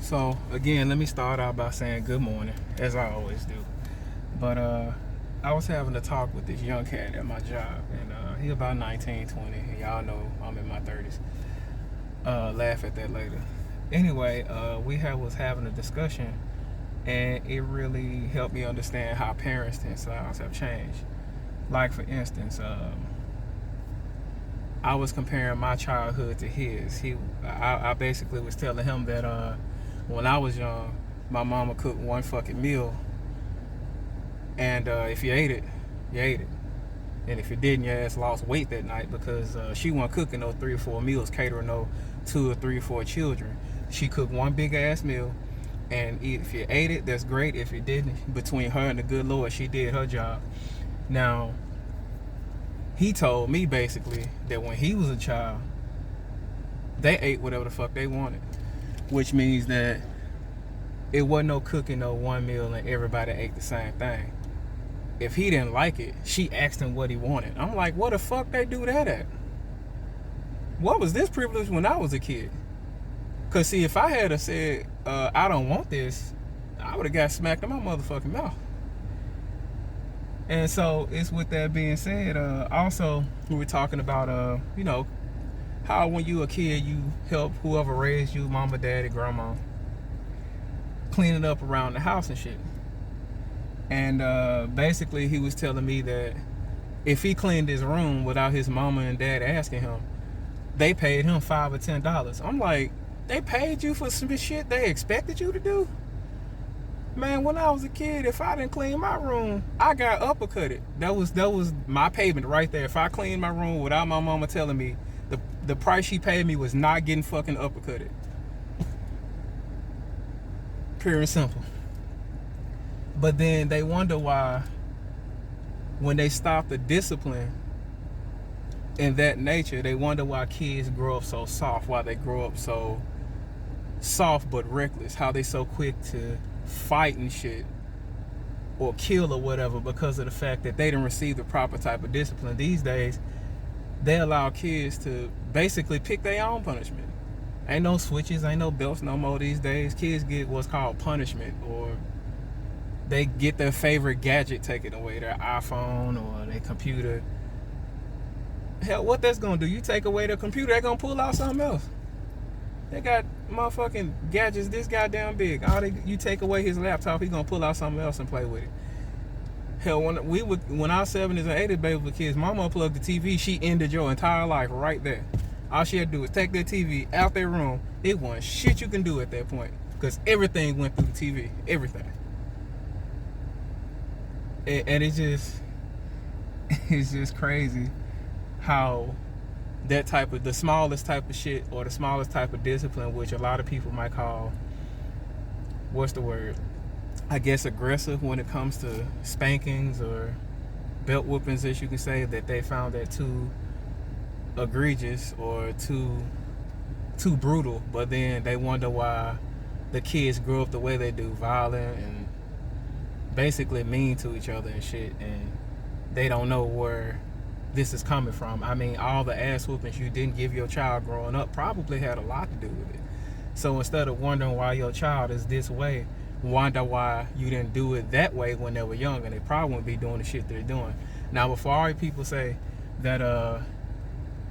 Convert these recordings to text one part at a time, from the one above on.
So again, let me start out by saying good morning, as I always do. But I was having a talk with this young cat at my job, and he about 19, 20. And y'all know I'm in my 30s. Laugh at that later. Anyway, was having a discussion, and it really helped me understand how parenting styles have changed. Like for instance, I was comparing my childhood to his. I basically was telling him that when I was young, my mama cooked one fucking meal, and if you ate it, you ate it. And if you didn't, your ass lost weight that night because she wasn't cooking those 3 or 4 meals, catering those 2 or 3 or 4 children. She cooked one big ass meal, and if you ate it, that's great. If you didn't, between her and the good Lord, she did her job. Now, he told me basically that when he was a child, they ate whatever the fuck they wanted, which means that it wasn't no cooking no one meal and everybody ate the same thing. If he didn't like it, she asked him what he wanted. I'm like, what the fuck they do that at? What was this privilege when I was a kid? Cause see, if I had said I don't want this, I would have got smacked in my motherfucking mouth. And so it's with that being said, also we were talking about how when you a kid you help whoever raised you, mama, daddy, grandma, cleaning up around the house and shit. And basically he was telling me that if he cleaned his room without his mama and dad asking him, they paid him $5 or $10. I'm like, they paid you for some shit they expected you to do? Man, when I was a kid, if I didn't clean my room, I got uppercutted. That was my payment right there. If I cleaned my room without my mama telling me, the price she paid me was not getting fucking uppercutted. Pure and simple. But then they wonder why, when they stop the discipline in that nature, they wonder why kids grow up so soft, why they grow up so soft but reckless, how they so quick to fight and shit or kill or whatever because of the fact that they didn't receive the proper type of discipline. These days, they allow kids to basically pick their own punishment. Ain't no switches, ain't no belts no more these days. Kids get what's called punishment, or they get their favorite gadget taken away, their iPhone or their computer. Hell, what that's gonna do? You take away their computer, they're gonna pull out something else. They got motherfucking gadgets this goddamn big. You take away his laptop, he gonna pull out something else and play with it. Hell, when our 70s and 80s babies were kids, mama unplugged the TV, she ended your entire life right there. All she had to do was take that TV out their room. It wasn't shit you can do at that point because everything went through the TV, everything. And it's just crazy how the smallest type of shit or the smallest type of discipline, which a lot of people might call, what's the word? I guess aggressive when it comes to spankings or belt whoopings, as you can say, that they found that too egregious or too brutal. But then they wonder why the kids grow up the way they do, violent and basically mean to each other and shit, and they don't know where this is coming from. I mean, all the ass whoopings you didn't give your child growing up probably had a lot to do with it. So instead of wondering why your child is this way, wonder why you didn't do it that way when they were young, and they probably wouldn't be doing the shit they're doing. Now, before all people say that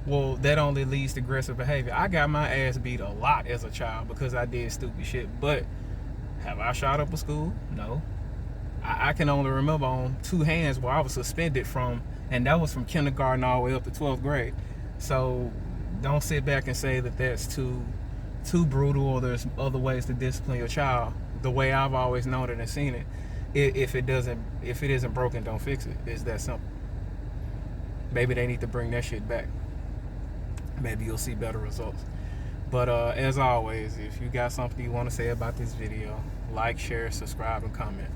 well, that only leads to aggressive behavior, I got my ass beat a lot as a child because I did stupid shit. But have I shot up a school? No. I can only remember on 2 hands where I was suspended from, and that was from kindergarten all the way up to 12th grade. So don't sit back and say that that's too brutal or there's other ways to discipline your child. The way I've always known it and seen it, if it isn't broken, don't fix it. It's that simple. Maybe they need to bring that shit back. Maybe you'll see better results. But as always, if you got something you want to say about this video, like, share, subscribe, and comment.